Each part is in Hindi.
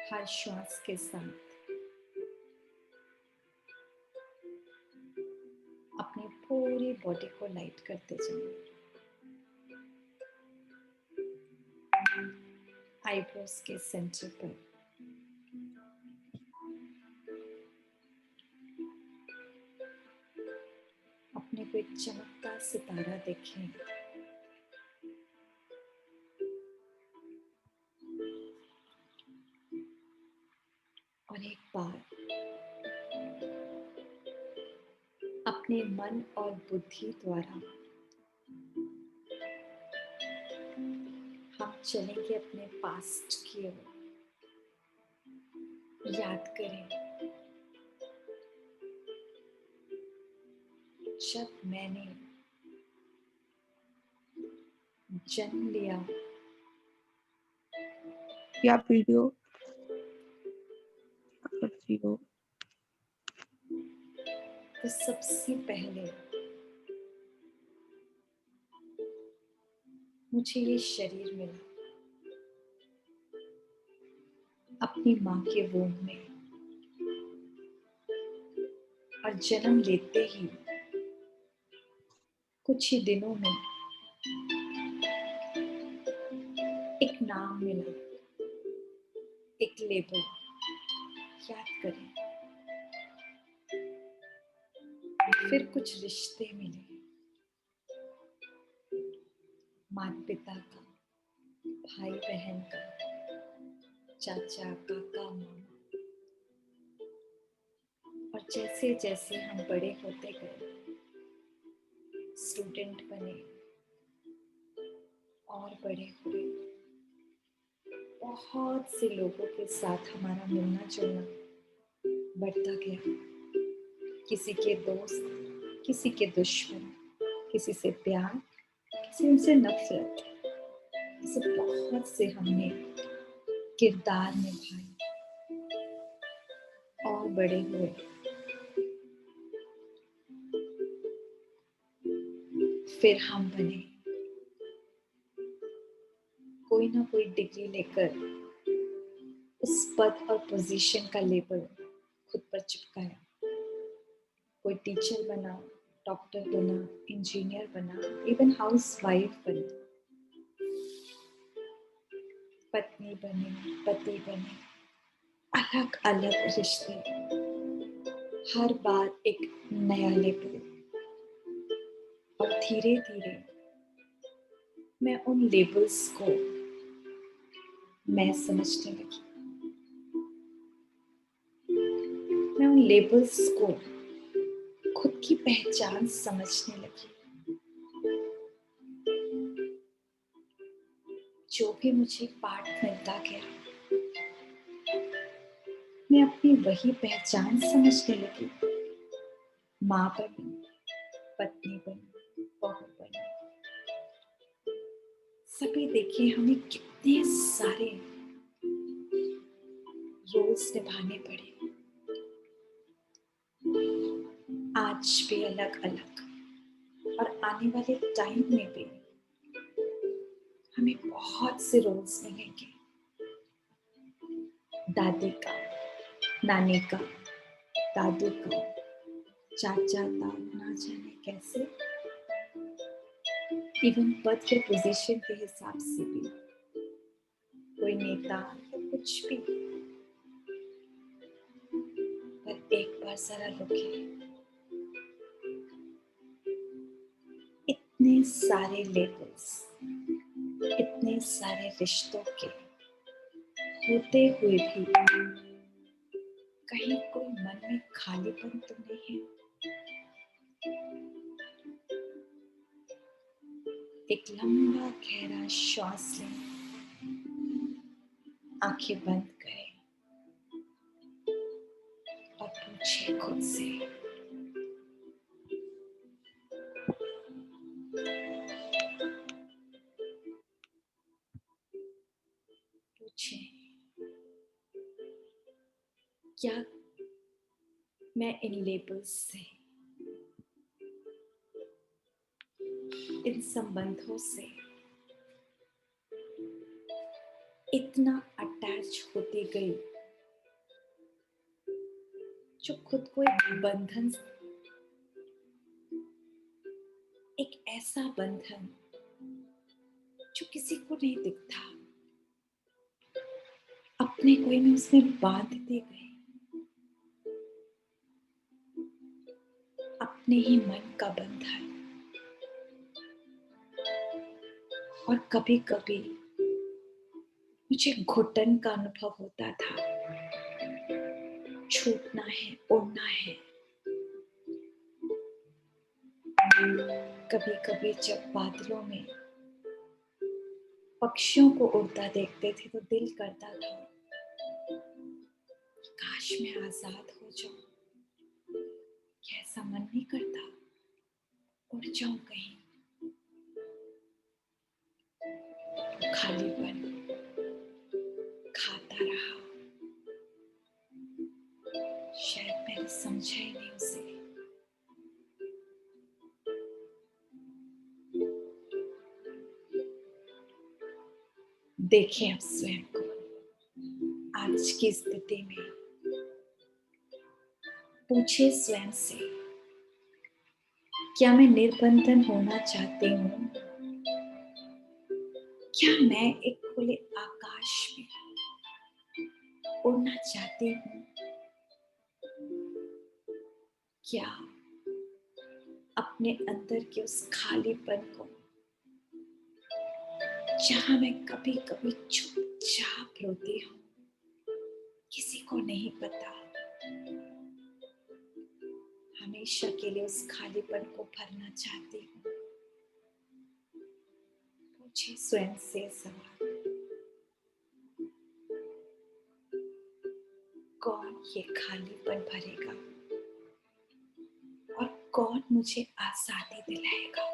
हर श्वास के साथ अपनी पूरी बॉडी को लाइट करते जाएं। आईब्रोज के सेंटर पर अपने को एक चमकता सितारा देखें। और एक बार अपने मन और बुद्धि द्वारा हम चलेंगे अपने पास्ट की ओर। याद करें, जब मैंने जन्म लिया, या वीडियो तो सबसे पहले मुझे ये शरीर मिला अपनी माँ के वोम में। और जन्म लेते ही कुछ ही दिनों में एक नाम मिला, एक लेबल। याद करें, फिर कुछ रिश्ते मिले, माता पिता का, भाई बहन का, चाचा काका मामा। और जैसे जैसे हम बड़े होते गए, स्टूडेंट बने और बड़े हुए, बहुत से लोगों के साथ हमारा मिलना जुलना बढ़ता गया। किसी के दोस्त, किसी के दुश्मन, किसी से प्यार, किसी से नफरत। ऐसे बहुत से हमने किरदार निभाए और बड़े हुए। फिर हम बने, कोई ना कोई डिग्री लेकर उस पद और पोजीशन का लेबल खुद पर चिपकाया। कोई टीचर बना, डॉक्टर बना, इंजीनियर बना, इवन हाउस वाइफ बनी, पत्नी बनी, पति बने। अलग अलग रिश्ते, हर बार एक नया लेबल। और धीरे धीरे मैं उन लेबल्स को मैं समझने लगी। मैं उन लेबल्स को खुद की पहचान समझने लगी। जो भी मुझे पाठ मिलता गया, मैं अपनी वही पहचान समझने लगी। माँ बनी, पत्नी बनी, बहू बनी। सभी देखिए, हमें कितने सारे रोल्स निभाने पड़े, आज भी अलग अलग। और आने वाले टाइम में भी हमें बहुत से रोल्स मिलेंगे। दादी का, नानी का, दादू का, चाचा का, ना जाने कैसे। इवन पद के पोजीशन के हिसाब से भी, कोई नेता या कुछ भी। पर एक बार जरा रुकिए, इतने सारे लेबल्स, इतने सारे रिश्तों के होते हुए भी कहीं कोई मन में खालीपन तो नहीं है? एक लंबा गहरा श्वास लें, आंखें बंद करें और पूछिए खुद से, पूछिए, क्या मैं इन लेबल्स से, इन संबंधों से इतना अटैच होती गई जो खुद को एक बंधन, एक ऐसा बंधन जो किसी को नहीं दिखता, अपने कोई में उसमें बांधते गए, अपने ही मन का बंधन। और कभी कभी मुझे घुटन का अनुभव होता था, छूटना है, उड़ना है। कभी कभी जब बादलों में पक्षियों को उड़ता देखते थे तो दिल करता था काश मैं आजाद हो जाऊं। क्या ऐसा मन नहीं करता उड़ जाऊं कहीं? तो खालीपन खाता रहा, शायद मैंने समझा ही नहीं उसे। देखें अब स्वयं को आज की स्थिति में, पूछे स्वयं से, क्या मैं निर्बंधन होना चाहती हूँ? क्या मैं एक खुले आकाश में उड़ना चाहती हूँ? क्या अपने अंदर के उस खालीपन को, जहां मैं कभी कभी चुपचाप रोती हूँ, किसी को नहीं पता, हमेशा के लिए उस खालीपन को भरना चाहती हूँ? पूछे स्वयं से सवाल, कौन ये खालीपन भरेगा और कौन मुझे आजादी दिलाएगा?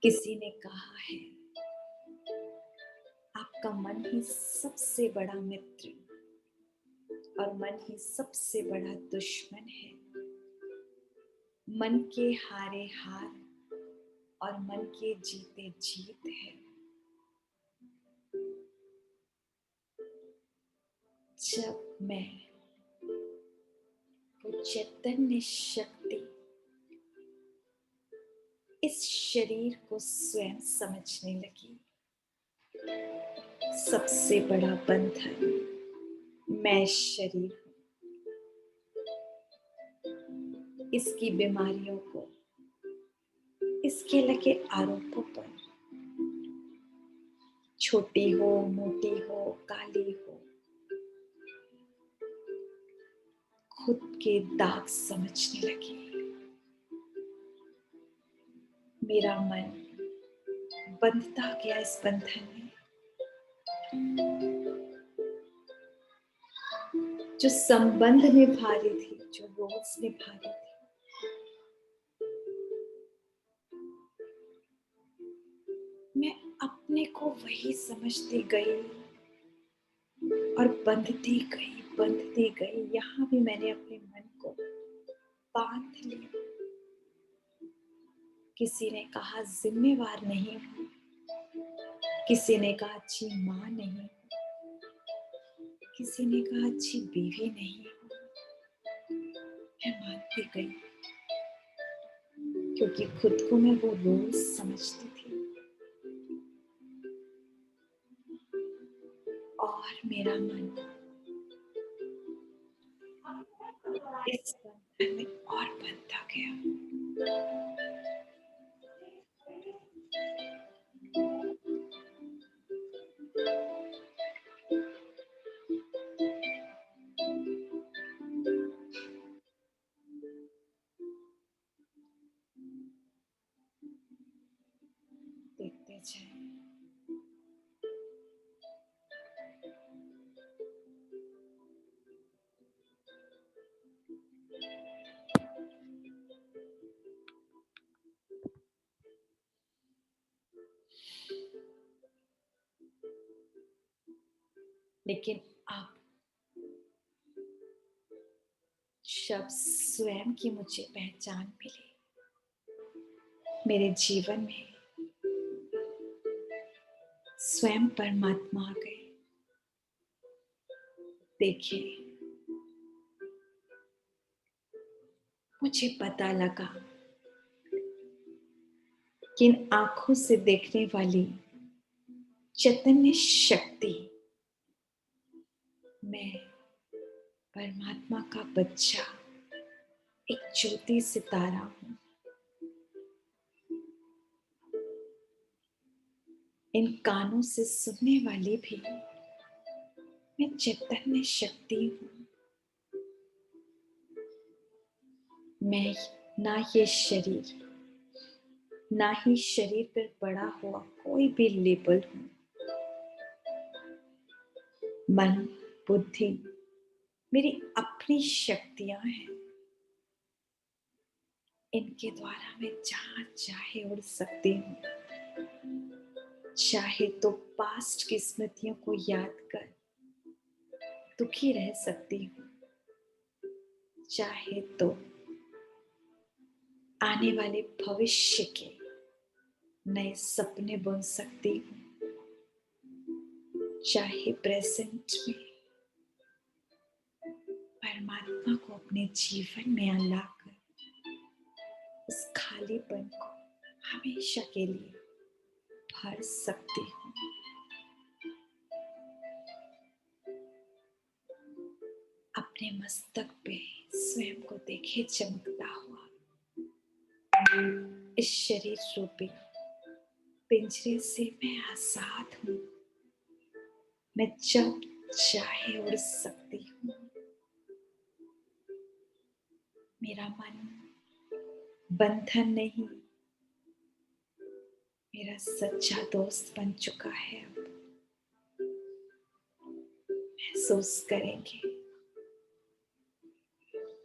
किसी ने कहा है आपका मन ही सबसे बड़ा मित्र और मन ही सबसे बड़ा दुश्मन है। मन के हारे हार और मन के जीते जीत है। जब मैं वो चैतन्य शक्ति इस शरीर को स्वयं समझने लगी, सबसे बड़ा बंधन मैं शरीर हूं। इसकी बीमारियों को, इसके लगे आरोपों पर, छोटी हो, मोटी हो, काली हो, खुद के दाग समझने लगी। मेरा मन बंधता गया इस बंधन में, जो संबंध निभा रही थी, जो रोज निभा रही थी, मैं अपने को वही समझती गई और बंधती गई। यहाँ भी मैंने अपने मन को बांध लिया। किसी ने कहा जिम्मेवार नहीं हूं, किसी ने कहा अच्छी माँ नहीं हूं, किसी ने कहा अच्छी बीवी नहीं हूं। मैं मानती गई क्योंकि खुद को मैं वो रोज समझती थी। और मेरा मन इस बंधन में और बंधता गया। देखते जाए, लेकिन अब जब स्वयं की मुझे पहचान मिली, मेरे जीवन में स्वयं परमात्मा आ गए। देखिए, मुझे पता लगा कि इन आंखों से देखने वाली चैतन्य शक्ति मैं परमात्मा का बच्चा, एक ज्योति सितारा हूं। इन कानों से सुनने वाली भी मैं चैतन्य शक्ति हूं। मैं ना ये शरीर, ना ही शरीर पर पड़ा हुआ कोई भी लेबल हूं। मन, बुद्धि मेरी अपनी शक्तियां हैं। इनके द्वारा मैं जहां चाहे उड़ सकती हूँ। चाहे तो पास्ट की स्मृतियों को याद कर दुखी रह सकती हूँ, चाहे तो आने वाले भविष्य के नए सपने बुन सकती हूँ, चाहे प्रेजेंट में परमात्मा को अपने जीवन में लाकर उस खालीपन को हमेशा के लिए भर सकती हूँ। अपने मस्तक पे स्वयं को देखे चमकता हुआ इस शरीर रूपी पिंजरे से मैं आजाद हूँ। मैं जब चाहे उड़ सकती हूँ। मेरा मन बंधन नहीं, मेरा सच्चा दोस्त बन चुका है। अब महसूस करेंगे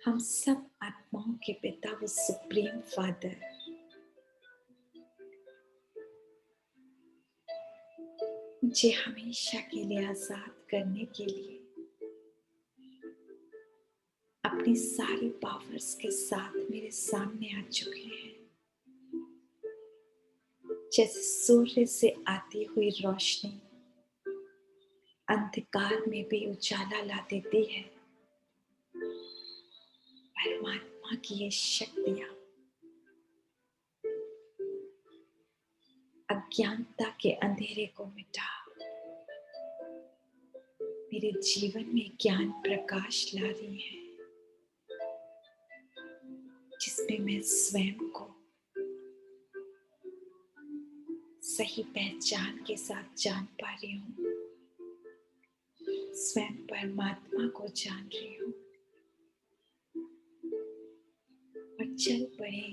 हम सब आत्माओं के पिता वो सुप्रीम फादर मुझे हमेशा के लिए आजाद करने के लिए अपनी सारी पावर्स के साथ मेरे सामने आ चुके हैं। जैसे सूर्य से आती हुई रोशनी अंधकार में भी उजाला ला देती है, परमात्मा की ये शक्तियां अज्ञानता के अंधेरे को मिटा मेरे जीवन में ज्ञान प्रकाश ला रही है, जिसमें मैं स्वयं को सही पहचान के साथ जान पा रही हूँ। स्वयं परमात्मा को जान रही हूँ और चल पड़े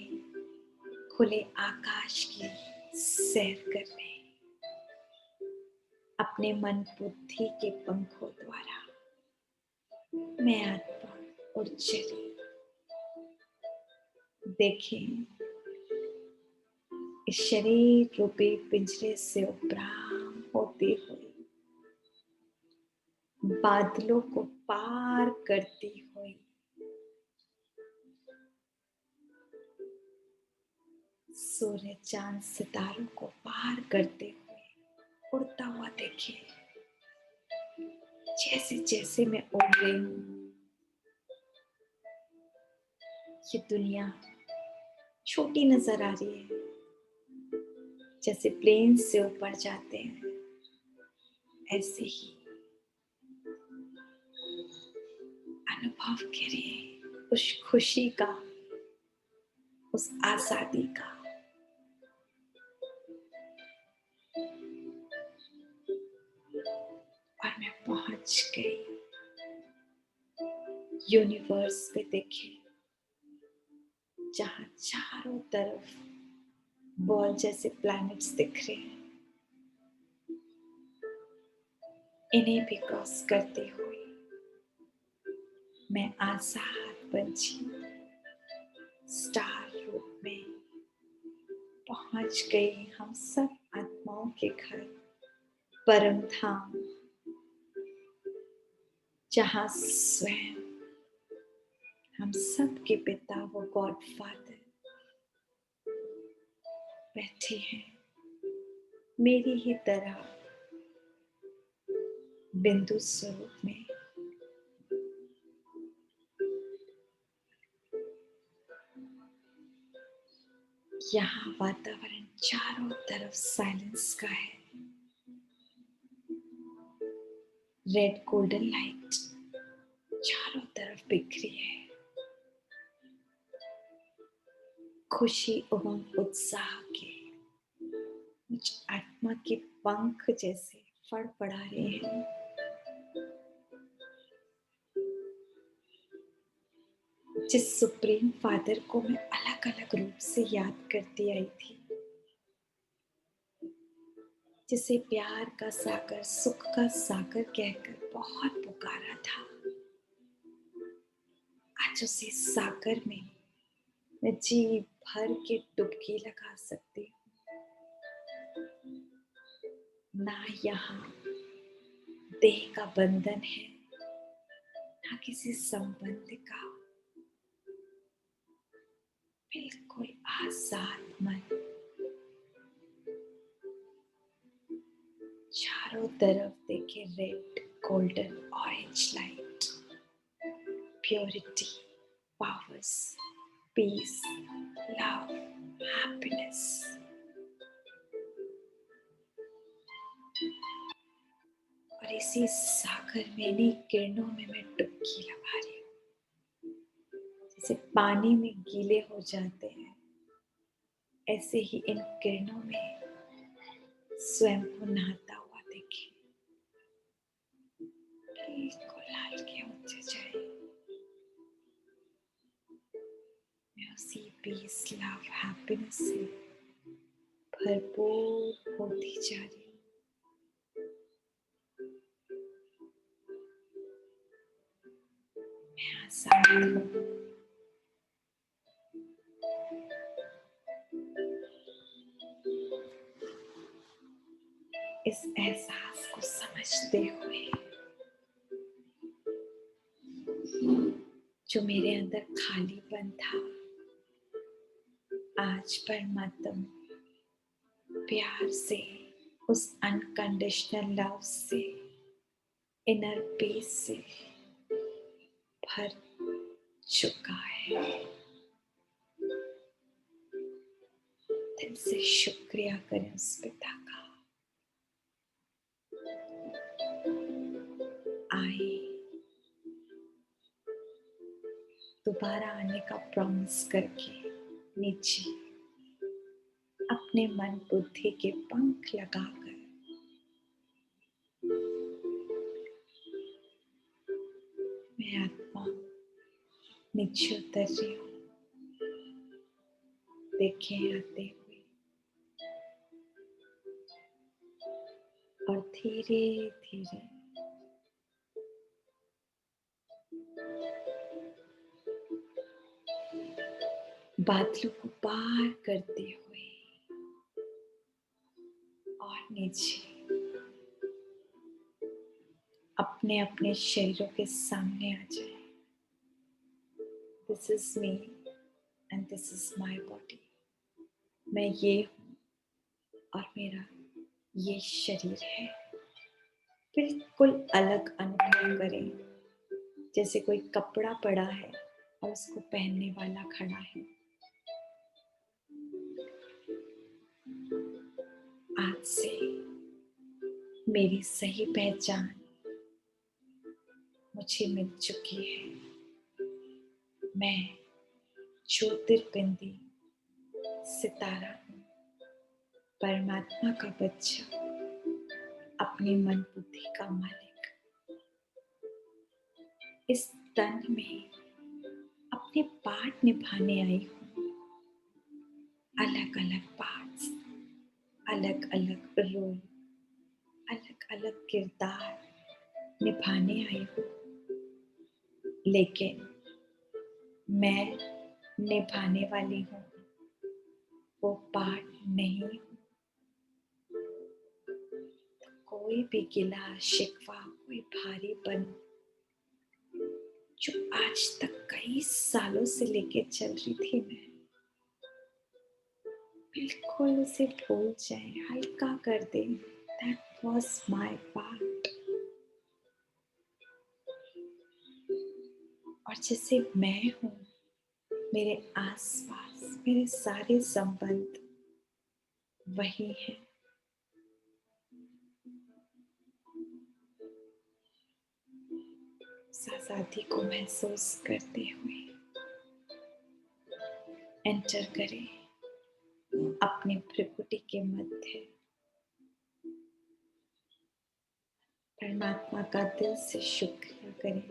खुले आकाश की सैर करने, अपने मन बुद्धि के पंखों द्वारा मैं आत्मा और चली। देखें, इस शरीर रूपी पिंजरे से उपराम होते हुए बादलों को पार करती हुई सूर्य चांद सितारों को पार करते हुए उड़ता हुआ देखिए। जैसे जैसे मैं उड़ रही हूँ, ये दुनिया छोटी नजर आ रही है। जैसे प्लेन से ऊपर जाते हैं, ऐसे ही अनुभव करें उस खुशी का, उस आजादी का। और मैं पहुंच गई यूनिवर्स पे। देखे, जहां चारों तरफ बॉल जैसे प्लैनेट्स दिख रहे हैं, इन्हें भी क्रॉस करते हुए मैं आजाद पंछी स्टार रूप में पहुंच गई हम सब आत्माओं के घर, परम धाम, जहां स्वयं हम सब के पिता वो गॉड फादर बैठे हैं, मेरी ही तरह बिंदु स्वरूप में यहाँ वातावरण चारों तरफ साइलेंस का है। रेड गोल्डन लाइट चारों तरफ बिखरी है। खुशी उमंग उत्साह के कुछ आत्मा के पंख जैसे फड़फड़ा रहे हैं। जिस सुप्रीम फादर को मैं अलग अलग रूप से याद करती आई थी, जिसे प्यार का सागर, सुख का सागर कहकर बहुत पुकारा था, आज उसी सागर में मैं जी भर के डुबकी लगा सकती हूँ। ना यहाँ देह का बंधन है, ना किसी संबंध का, बिल्कुल आजाद मन। चारों तरफ देखे red golden orange light, purity, powers, peace, love, happiness. और इसी सागर में, इन्हीं किरणों में मैं डुबकी लगा रही हूँ। जैसे पानी में गीले हो जाते हैं, ऐसे ही इन किरणों में स्वयं को नहाता हुआ देखे। बिल्कुल हल्के होते जाए। मैं उसी पीस, लव, हैप्पीनेस से भरपूर होती जा रही हूँ। मैं आजाद हूँ। इस एहसास को समझते हुए जो मेरे अंदर खालीपन था, आज परमात्मा प्यार से, उस अनकंडीशनल लव से, इनर पीस से भर चुका है। दिल से शुक्रिया करें उस पिता का। आए, दोबारा आने का प्रॉमिस करके नीचे अपने मन बुद्धि के पंख लगाकर मैं आत्मा नीचे उतर रही हूँ। देखें आते हुए और धीरे धीरे बादलों को पार करते हुए और नीचे अपने अपने शरीरों के सामने आ जाए। This is me and this is my body. मैं ये हूँ और मेरा ये शरीर है। बिल्कुल अलग अनुभव करें, जैसे कोई कपड़ा पड़ा है और उसको पहनने वाला खड़ा है। आज से मेरी सही पहचान मुझे मिल चुकी है। मैं ज्योतिर्बिंदी सितारा हूँ, परमात्मा का बच्चा, अपने मन बुद्धि का मालिक। इस तन में अपने पार्ट निभाने आई हूँ। अलग अलग पार्ट्स, अलग अलग रोल, अलग अलग किरदार निभाने आई हूँ, लेकिन मैं निभाने वाली हूँ, वो पार्ट नहीं हूँ। तो कोई भी गिला शिकवा, कोई भारीपन जो आज तक कई सालों से लेके चल रही थी, मैं बिल्कुल उसे भूल जाए, हल्का कर दे। That was my part। और जैसे मैं हूँ, मेरे आसपास मेरे सारे संबंध वही हैं। आजादी को महसूस करते हुए एंटर करें अपनी भ्रुकुटी के मध्य। परमात्मा का दिल से शुक्रिया करें।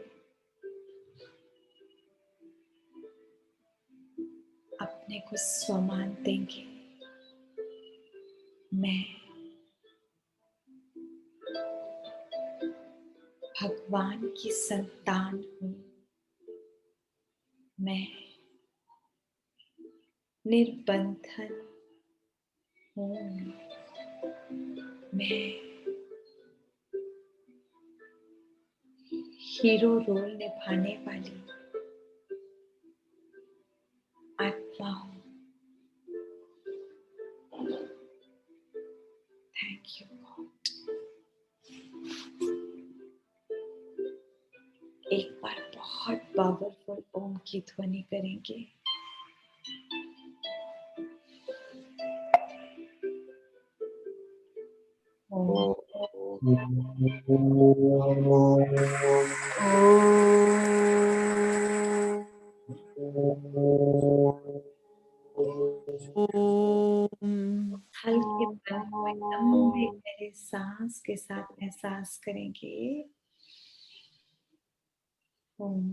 अपने को स्वमान देंगे। मैं भगवान की संतान हूँ। मैं निर्बंधन हूँ। मैं हीरो रोल निभाने वाली आत्मा हूँ। Thank you God. एक बार बहुत पावरफुल ओम की ध्वनि करेंगे। ओम। हल्के पन हुए लंबे गहरे सांस के साथ एहसास करेंगे। ओम।